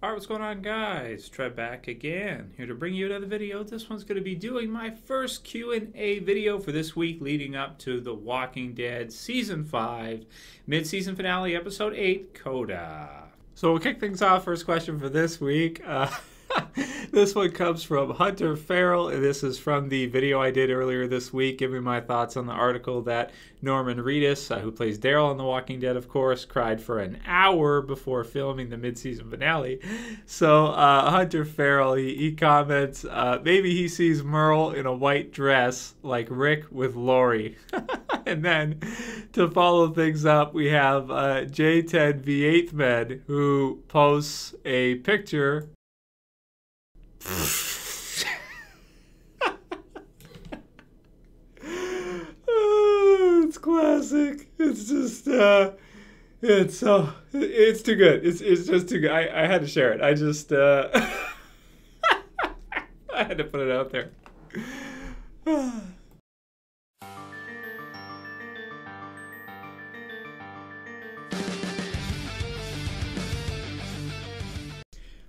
Alright, what's going on, guys? Trev back again, here to bring you another video. This one's going to be doing my first Q&A video for this week leading up to The Walking Dead Season 5, mid-season finale, Episode 8, Coda. So we'll kick things off. First question for this week. This one comes from HunterFerral, and this is from the video I did earlier this week, giving my thoughts on the article that Norman Reedus, who plays Daryl on The Walking Dead, of course, cried for an hour before filming the mid-season finale. So HunterFerral, he comments, maybe he sees Merle in a white dress like Rick with Lori. And then to follow things up, we have J10 V8 who posts a picture. It's classic. It's just it's too good. It's just too good. I had to share it. I just I had to put it out there.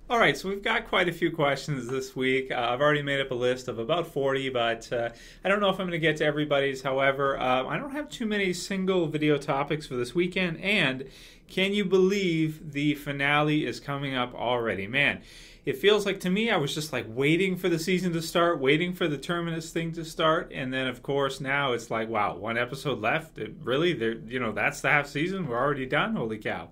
All right, so we've got quite a few questions this week. I've already made up a list of about 40, but I don't know if I'm going to get to everybody's. However, I don't have too many single video topics for this weekend, and can you believe the finale is coming up already? Man, it feels like to me I was just like waiting for the season to start, waiting for the Terminus thing to start, and then of course now it's like, wow, one episode left. Really, that's the half season. We're already done. Holy cow.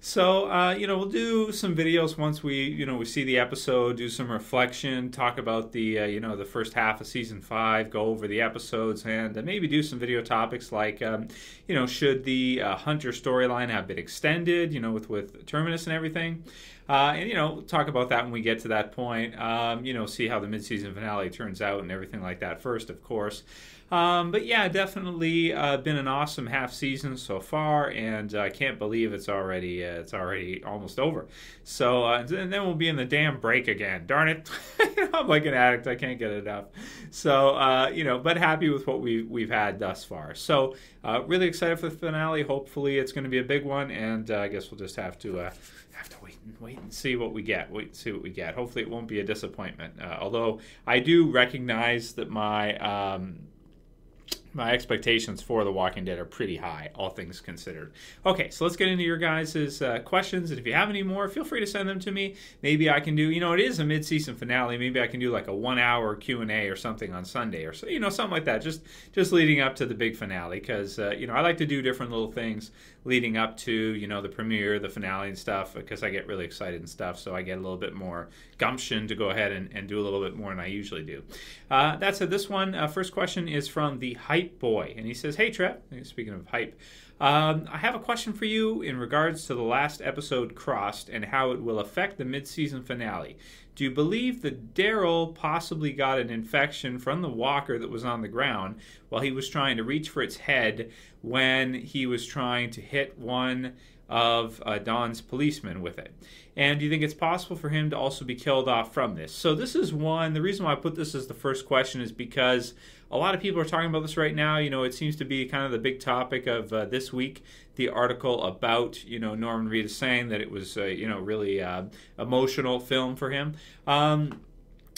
So, we'll do some videos once we see the episode, do some reflection, talk about the, the first half of Season 5, go over the episodes, and maybe do some video topics like, should the Hunter storyline have been extended, with Terminus and everything. And, talk about that when we get to that point. See how the mid-season finale turns out and everything like that first, of course. But yeah, definitely been an awesome half season so far, and I can't believe it's already almost over. So and then we'll be in the damn break again. Darn it! I'm like an addict. I can't get enough. So but happy with what we've had thus far. So really excited for the finale. Hopefully it's going to be a big one, and I guess we'll just have to wait and see what we get. Wait and see what we get. Hopefully it won't be a disappointment. Although I do recognize that my expectations for The Walking Dead are pretty high, all things considered. Okay, so let's get into your guys' questions, and if you have any more, feel free to send them to me. Maybe I can do, it is a mid-season finale, maybe I can do like a 1-hour Q&A or something on Sunday, or so, something like that, just leading up to the big finale, because, I like to do different little things leading up to, the premiere, the finale and stuff, because I get really excited and stuff, so I get a little bit more gumption to go ahead and do a little bit more than I usually do. That said, this one, first question is from the HYpeboi, and he says, "Hey Trev," speaking of hype, I have a question for you in regards to the last episode, Crossed, and how it will affect the mid-season finale. Do you believe that Daryl possibly got an infection from the walker that was on the ground while he was trying to reach for its head when he was trying to hit one of Dawn's policemen with it? And do you think it's possible for him to also be killed off from this? So this is one, the reason why I put this as the first question is because a lot of people are talking about this right now. It seems to be kind of the big topic of this week, the article about, Norman Reedus saying that it was, really emotional film for him.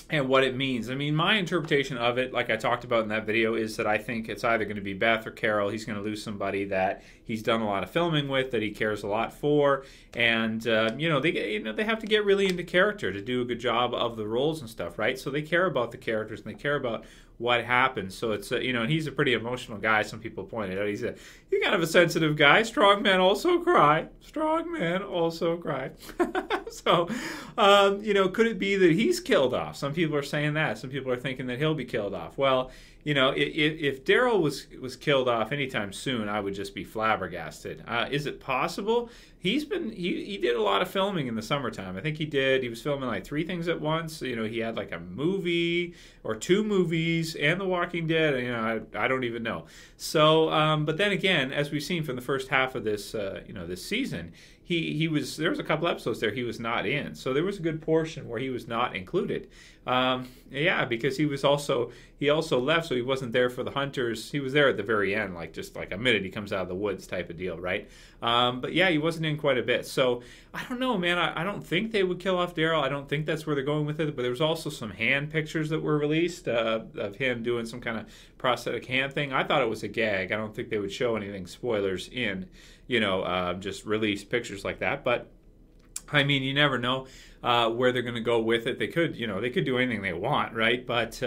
And what it means. I mean, my interpretation of it, like I talked about in that video, is that I think it's either going to be Beth or Carol. He's going to lose somebody that he's done a lot of filming with, that he cares a lot for, and they have to get really into character to do a good job of the roles and stuff, right? So they care about the characters and they care about what happens. So it's and he's a pretty emotional guy. Some people pointed out he's kind of a sensitive guy. Strong men also cry. Strong men also cry. So could it be that he's killed off? Some people are saying that. Some people are thinking that he'll be killed off. Well, if Daryl was killed off anytime soon, I would just be flabbergasted. Is it possible? He did a lot of filming in the summertime. I think he was filming like 3 things at once. He had like a movie or 2 movies and The Walking Dead. I don't even know. So, but then again, as we've seen from the first half of this, this season, there was a couple episodes there he was not in. So there was a good portion where he was not included. Yeah, because he also left, so he wasn't there for the hunters. He was there at the very end, like just like a minute he comes out of the woods type of deal, right? But yeah, he wasn't in quite a bit. So I don't know, man. I don't think they would kill off Daryl. I don't think that's where they're going with it. But there was also some hand pictures that were released of him doing some kind of prosthetic hand thing. I thought it was a gag. I don't think they would show anything spoilers in, just release pictures like that. But I mean, you never know where they're going to go with it. They could do anything they want, right? But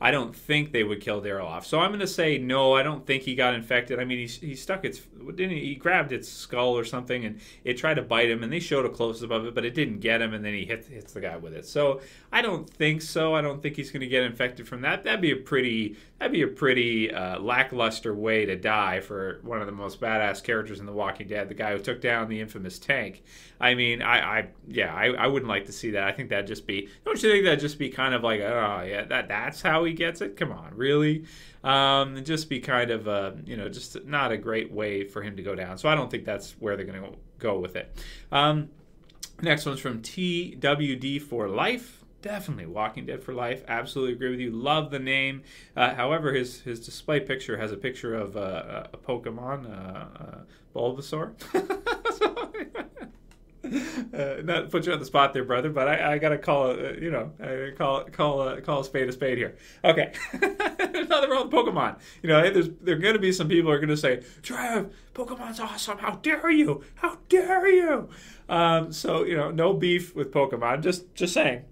I don't think they would kill Daryl off. So I'm going to say no. I don't think he got infected. I mean, he stuck he grabbed its skull or something, and it tried to bite him, and they showed a close-up of it, but it didn't get him, and then he hits the guy with it. So I don't think so. I don't think he's going to get infected from that. That'd be a pretty lackluster way to die for one of the most badass characters in The Walking Dead, the guy who took down the infamous tank. I mean, I wouldn't like to see that. I think that'd just be, don't you think that'd just be kind of like, oh yeah, that's how he gets it? Come on, really? It'd just be kind of, just not a great way for him to go down. So I don't think that's where they're going to go with it. Next one's from TWD for Life. Definitely Walking Dead for Life. Absolutely agree with you. Love the name. However, his display picture has a picture of a Pokemon, Bulbasaur. Not put you on the spot there, brother, but I gotta call call a spade here. Okay, there's nothing wrong with Pokemon. There are gonna be some people who are gonna say, Trev, Pokemon's awesome. How dare you? How dare you? So no beef with Pokemon. Just saying.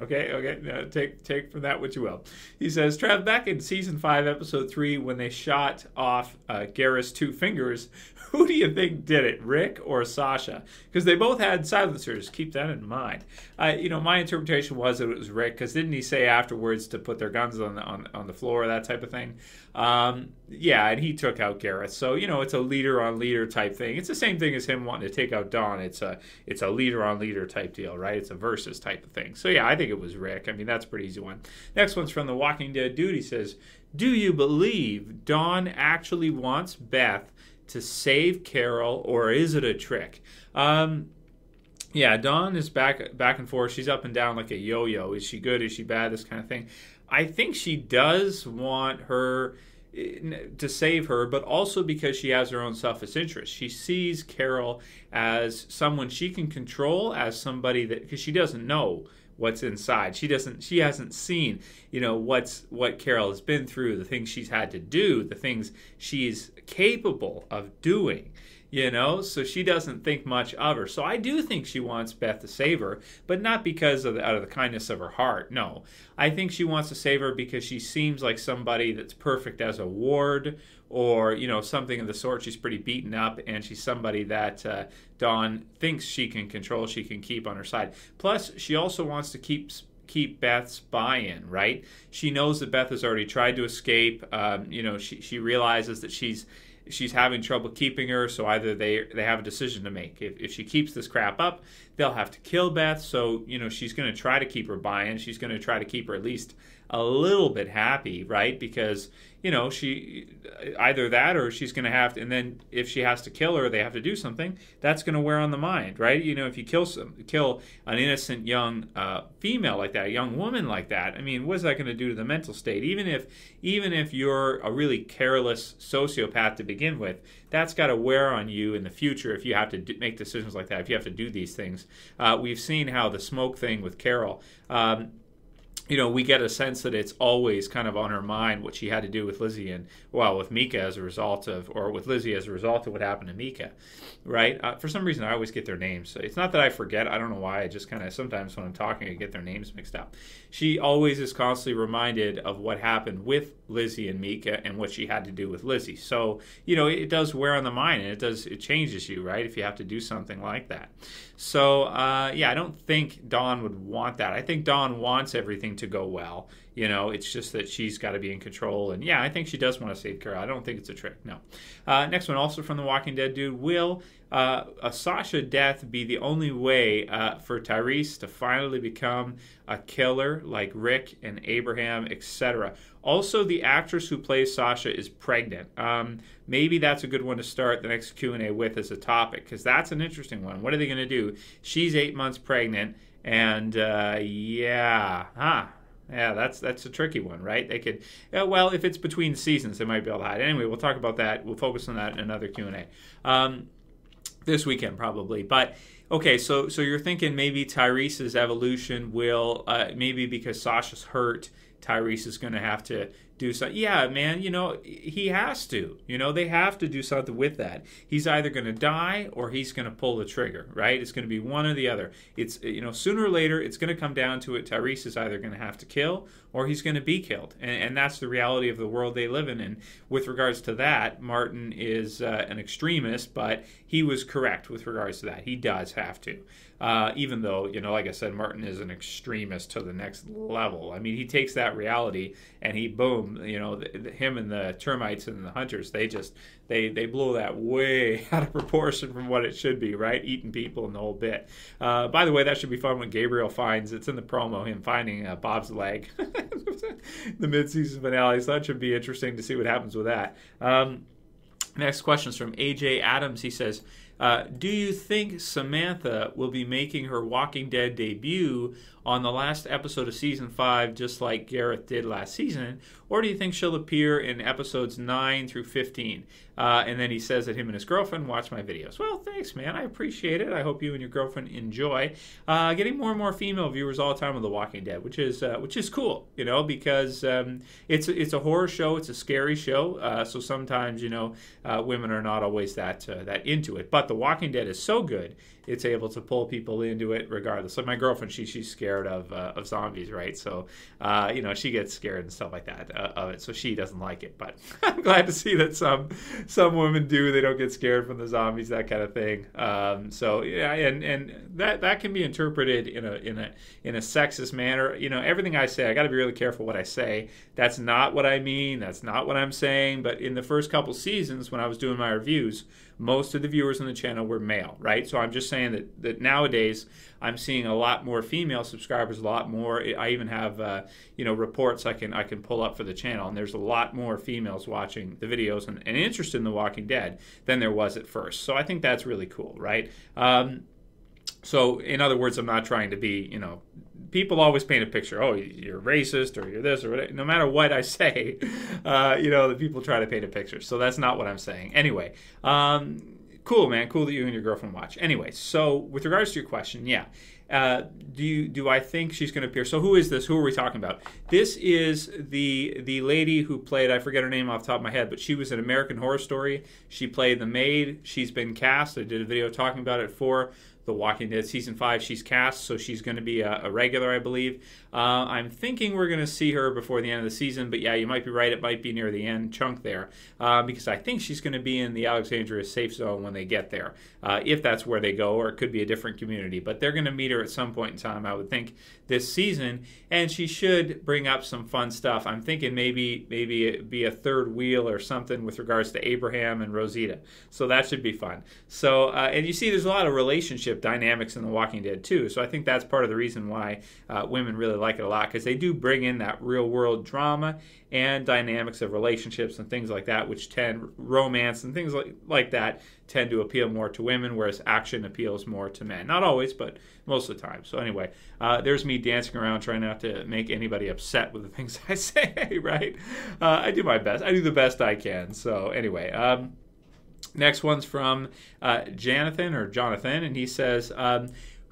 Okay. Take from that what you will. He says, Trev, back in season 5, episode 3, when they shot off Gareth's 2 fingers, who do you think did it, Rick or Sasha? Because they both had silencers. Keep that in mind. My interpretation was that it was Rick, because didn't he say afterwards to put their guns on the floor, that type of thing? Yeah, and he took out Gareth. So it's a leader on leader type thing. It's the same thing as him wanting to take out Dawn. It's a leader on leader type deal, right? It's a versus type of thing. So yeah, I think it was Rick. I mean, that's a pretty easy one. Next one's from The Walking Dead Dude. He says, do you believe Dawn actually wants Beth to save Carol, or is it a trick? Yeah, Dawn is back and forth. She's up and down like a yo-yo. Is she good? Is she bad? This kind of thing. I think she does want her to save her, but also because she has her own selfish interest. She sees Carol as someone she can control, as somebody that, because she doesn't know what's inside. She hasn't seen, what Carol has been through, the things she's had to do, the things she's capable of doing. So she doesn't think much of her. So I do think she wants Beth to save her, but not because out of the kindness of her heart. No, I think she wants to save her because she seems like somebody that's perfect as a ward, or something of the sort. She's pretty beaten up, and she's somebody that Dawn thinks she can control, she can keep on her side. Plus, she also wants to keep Beth's buy-in, right? She knows that Beth has already tried to escape. She realizes that she's having trouble keeping her, so either they have a decision to make. If she keeps this crap up, they'll have to kill Beth. So she's going to try to keep her buy-in. She's going to try to keep her at least a little bit happy, right? Because she either that, or she's going to have to, and then if she has to kill her, they have to do something. That's going to wear on the mind, right? If you kill an innocent young female like that, a young woman like that, I mean, what is that going to do to the mental state? Even if you're a really careless sociopath to begin with, that's got to wear on you in the future if you have to make decisions like that. If you have to do these things, we've seen how the smoke thing with Carol. We get a sense that it's always kind of on her mind what she had to do with Lizzie with Mika as a result of, or with Lizzie as a result of what happened to Mika, right? For some reason, I always get their names. It's not that I forget. I don't know why. I just kind of, sometimes when I'm talking, I get their names mixed up. She always is constantly reminded of what happened with Lizzie and Mika and what she had to do with Lizzie. So, it does wear on the mind, and it changes you, right, if you have to do something like that. So, I don't think Dawn would want that. I think Dawn wants everything to go well. It's just that she's got to be in control. And yeah, I think she does want to save Carol. I don't think it's a trick, no. Next one, also from The Walking Dead Dude. Will a Sasha death be the only way for Tyrese to finally become a killer like Rick and Abraham, etc.? Also, the actress who plays Sasha is pregnant. Maybe that's a good one to start the next Q&A with as a topic, because that's an interesting one. What are they going to do? She's 8 months pregnant, and that's a tricky one, right? They could, well, if it's between seasons, they might be able to hide. Anyway, we'll talk about that. We'll focus on that in another Q&A this weekend probably. But okay, so you're thinking maybe Tyrese's evolution will maybe because Sasha's hurt, Tyrese is going to have to do something. Yeah, man, he has to. They have to do something with that. He's either going to die or he's going to pull the trigger, right? It's going to be one or the other. It's, sooner or later, it's going to come down to it. Tyrese is either going to have to kill or he's going to be killed. And that's the reality of the world they live in. And with regards to that, Martin is an extremist, but he was correct with regards to that. He does have to. Even though, like I said, Martin is an extremist to the next level. I mean, he takes that reality and he, boom, him and the termites and the hunters, they blow that way out of proportion from what it should be, right? Eating people and the whole bit. By the way, that should be fun when Gabriel finds, it's in the promo, him finding Bob's leg. The mid-season finale, so that should be interesting to see what happens with that. Next question is from AJ Adams. He says, do you think Samantha will be making her Walking Dead debut on the last episode of Season 5 just like Gareth did last season? Or do you think she'll appear in episodes 9 through 15? And then he says that him and his girlfriend watch my videos. Well, thanks, man. I appreciate it. I hope you and your girlfriend enjoy. Getting more and more female viewers all the time of The Walking Dead, which is cool, because it's a horror show. It's a scary show. So sometimes, women are not always that into it. But The Walking Dead is so good, it's able to pull people into it regardless. Like my girlfriend, she's scared of zombies, right? So, she gets scared and stuff like that of it. So she doesn't like it. But I'm glad to see that some women do. They don't get scared from the zombies, that kind of thing. So yeah, and that can be interpreted in a sexist manner. Everything I say, I got to be really careful what I say. That's not what I mean. That's not what I'm saying. But in the first couple seasons, when I was doing my reviews, most of the viewers on the channel were male, right? So I'm just saying that nowadays I'm seeing a lot more female subscribers, a lot more. I even have reports I can pull up for the channel, and there's a lot more females watching the videos and interested in The Walking Dead than there was at first. So I think that's really cool, right? So in other words, I'm not trying to be, people always paint a picture. Oh, you're racist or you're this or whatever. No matter what I say, the people try to paint a picture. So that's not what I'm saying. Anyway, cool, man. Cool that you and your girlfriend watch. Anyway, so with regards to your question, yeah. Do I think she's going to appear? So who is this? Who are we talking about? This is the lady who played, I forget her name off the top of my head, but she was in American Horror Story. She played the maid. She's been cast. I did a video talking about it for The Walking Dead Season 5. She's cast, so she's going to be a regular, I believe. I'm thinking we're going to see her before the end of the season, but yeah, you might be right. It might be near the end chunk there, because I think she's going to be in the Alexandria safe zone when they get there, if that's where they go, or it could be a different community. But they're going to meet her at some point in time, I would think, this season, and she should bring up some fun stuff. I'm thinking maybe it be a third wheel or something with regards to Abraham and Rosita. So that should be fun. So, and you see there's a lot of relationship dynamics in The Walking Dead too. So I think that's part of the reason why women really like it a lot, because they do bring in that real world drama and dynamics of relationships and things like that, which romance and things like that tend to appeal more to women, whereas action appeals more to men. Not always, but most of the time. So anyway, there's me dancing around trying not to make anybody upset with the things I say, right? I do my best. I do the best I can. So anyway, next one's from Jonathan, and he says,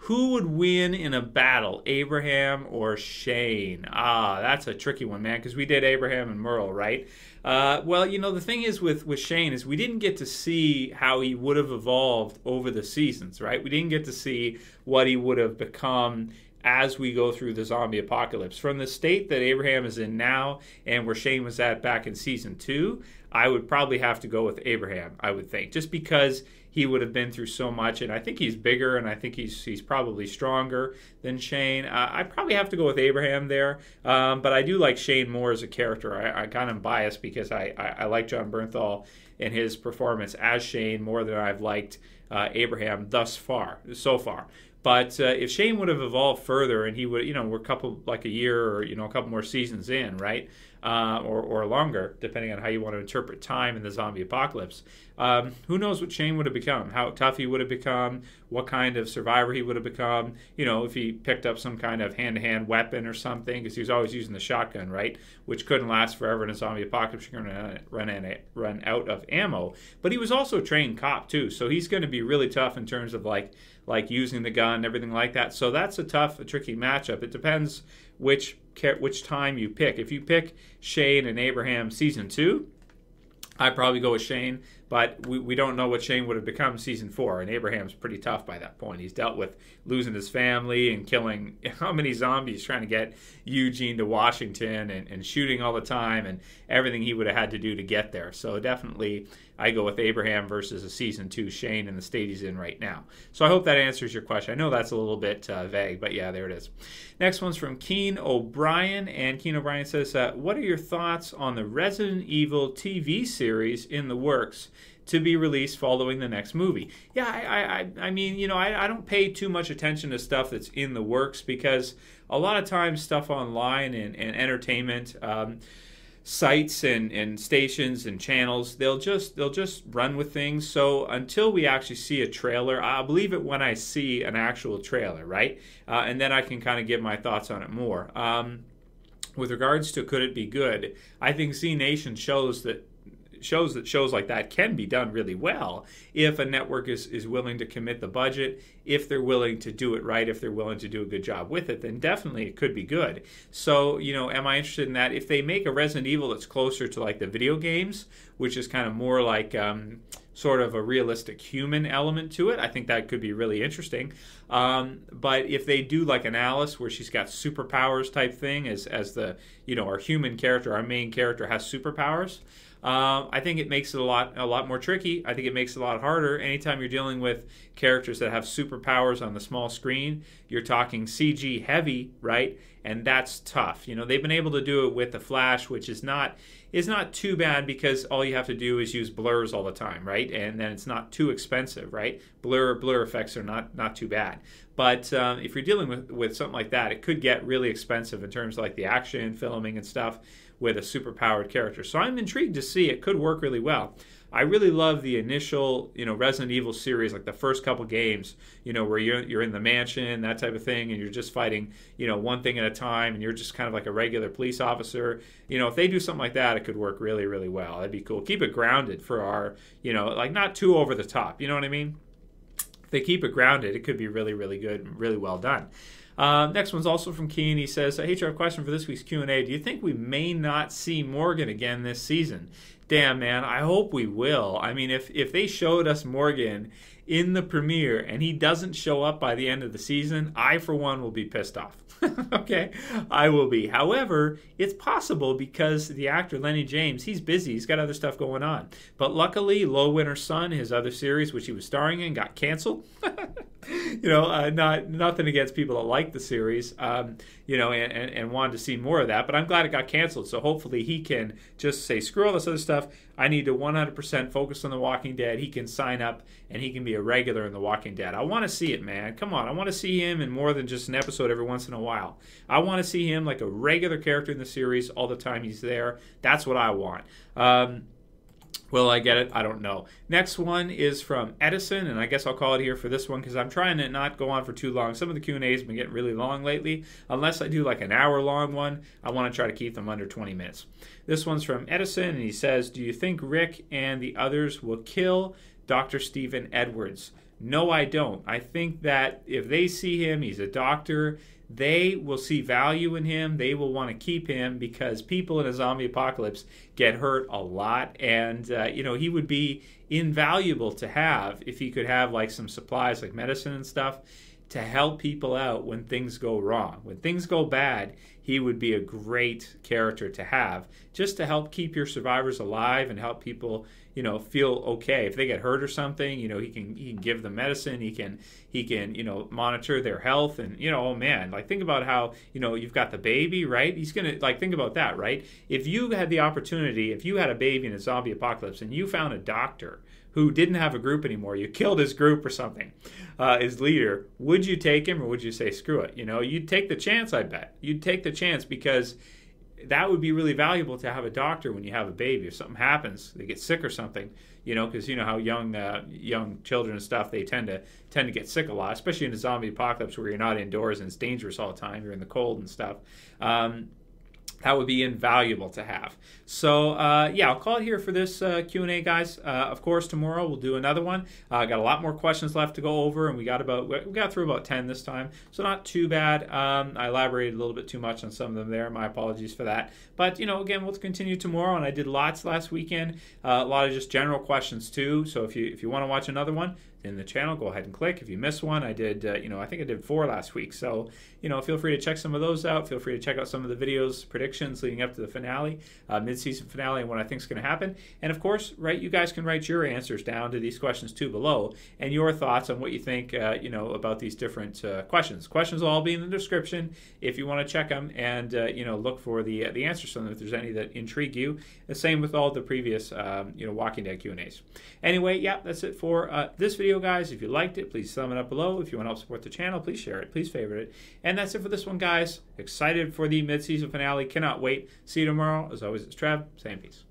who would win in a battle, Abraham or Shane? That's a tricky one, man, because we did Abraham and Merle, right? Well, the thing is with Shane is we didn't get to see how he would have evolved over the seasons, right? We didn't get to see what he would have become as we go through the zombie apocalypse. From the state that Abraham is in now and where Shane was at back in Season 2, I would probably have to go with Abraham, I would think, just because he would have been through so much, and I think he's bigger, and I think he's probably stronger than Shane. I probably have to go with Abraham there, but I do like Shane more as a character. I kind of biased because I like John Bernthal and his performance as Shane more than I've liked Abraham so far. But if Shane would have evolved further and he would, we're a couple, like a year or, a couple more seasons in, right? or longer, depending on how you want to interpret time in the zombie apocalypse. Who knows what Shane would have become, how tough he would have become, what kind of survivor he would have become, if he picked up some kind of hand-to-hand weapon or something, because he was always using the shotgun, right, which couldn't last forever in a zombie apocalypse. You're going to run out of ammo. But he was also a trained cop, too, so he's going to be really tough in terms of, like using the gun and everything like that. So that's a tricky matchup. It depends which time you pick. If you pick Shane and Abraham season 2, I'd probably go with Shane, but we don't know what Shane would have become season 4, and Abraham's pretty tough by that point. He's dealt with losing his family and killing how many zombies, trying to get Eugene to Washington, and shooting all the time, and everything he would have had to do to get there. So definitely I go with Abraham versus a season 2 Shane in the state he's in right now. So I hope that answers your question. I know that's a little bit vague, but yeah, there it is. Next one's from Keen O'Brien, and Keen O'Brien says, what are your thoughts on the Resident Evil TV series in the works to be released following the next movie? Yeah, I mean, I don't pay too much attention to stuff that's in the works, because a lot of times stuff online and entertainment sites and stations and channels, they'll just run with things. So until we actually see a trailer, I'll believe it when I see an actual trailer, right? And then I can kind of give my thoughts on it more. With regards to could it be good, I think Z Nation shows that shows like that can be done really well if a network is willing to commit the budget, if they're willing to do it right, if they're willing to do a good job with it, then definitely it could be good. So, am I interested in that? If they make a Resident Evil that's closer to like the video games, which is kind of more like sort of a realistic human element to it, I think that could be really interesting. But if they do like an Alice where she's got superpowers type thing, as the our human character, our main character has superpowers, I think it makes it a lot more tricky. I think it makes it a lot harder. Anytime you're dealing with characters that have superpowers on the small screen, you're talking CG heavy, right? And that's tough. They've been able to do it with the Flash, which is not too bad, because all you have to do is use blurs all the time, right? And then it's not too expensive, right? Blur effects are not too bad. But if you're dealing with something like that, it could get really expensive in terms of like the action, filming and stuff with a superpowered character. So I'm intrigued to see. It could work really well. I really love the initial, Resident Evil series, like the first couple games, where you're in the mansion, that type of thing, and you're just fighting, one thing at a time, and you're just kind of like a regular police officer. If they do something like that, it could work really, really well. That'd be cool. Keep it grounded for our, like not too over the top. You know what I mean? If they keep it grounded, it could be really, really good and really well done. Next one's also from Keen. He says, hey, Trev, question for this week's Q&A. Do you think we may not see Morgan again this season? Damn, man, I hope we will. I mean, if they showed us Morgan in the premiere and he doesn't show up by the end of the season, I, for one, will be pissed off. Okay, I will be. However, it's possible because the actor Lenny James, he's busy. He's got other stuff going on. But luckily, Low Winter Sun, his other series, which he was starring in, got canceled. Nothing against people that like the series, and wanted to see more of that. But I'm glad it got canceled. So hopefully he can just say, screw all this other stuff. I need to 100% focus on The Walking Dead. He can sign up and he can be a regular in The Walking Dead. I want to see it, man. Come on. I want to see him in more than just an episode every once in a while. I want to see him like a regular character in the series all the time he's there. That's what I want. Will I get it? I don't know. Next one is from Edison, and I guess I'll call it here for this one because I'm trying to not go on for too long. Some of the Q&As have been getting really long lately. Unless I do like an hour-long one, I want to try to keep them under 20 minutes. This one's from Edison, and he says, do you think Rick and the others will kill Dr. Stephen Edwards? No, I don't. I think that if they see him, he's a doctor, they will see value in him. They will want to keep him because people in a zombie apocalypse get hurt a lot. And, he would be invaluable to have if he could have like some supplies like medicine and stuff to help people out when things go wrong. When things go bad, he would be a great character to have just to help keep your survivors alive and help people, feel okay. If they get hurt or something, he can give them medicine. He can monitor their health. And, oh man, like think about how, you've got the baby, right? He's going to think about that, right? If you had the opportunity, if you had a baby in a zombie apocalypse and you found a doctor who didn't have a group anymore, you killed his group or something, his leader, would you take him or would you say, screw it? You'd take the chance, I bet. You'd take the chance because that would be really valuable to have a doctor when you have a baby. If something happens, they get sick or something, you know, because you know how young children and stuff, they tend to get sick a lot, especially in a zombie apocalypse where you're not indoors and it's dangerous all the time. You're in the cold and stuff. That would be invaluable to have. So, yeah, I'll call it here for this Q&A, guys. Of course, tomorrow we'll do another one. Got a lot more questions left to go over, and we got through about 10 this time, so not too bad. I elaborated a little bit too much on some of them there. My apologies for that. But, you know, again, we'll continue tomorrow, and I did lots last weekend. A lot of just general questions, too. So if you want to watch another one in the channel, go ahead and click. If you missed one, I did, you know, I think I did 4 last week. So, you know, feel free to check some of those out. Feel free to check out some of the videos, predictions leading up to the finale, mid-season finale, and what I think is going to happen. And of course, right, you guys can write your answers down to these questions too below, and your thoughts on what you think, you know, about these different questions. Questions will all be in the description if you want to check them and you know, look for the answers to them if there's any that intrigue you. The same with all the previous you know, Walking Dead Q&As. Anyway, yeah, that's it for this video, guys. If you liked it, please thumb it up below. If you want to help support the channel, please share it, please favorite it. And that's it for this one, guys. Excited for the mid-season finale. Cannot wait. See you tomorrow. As always, it's Trev saying peace.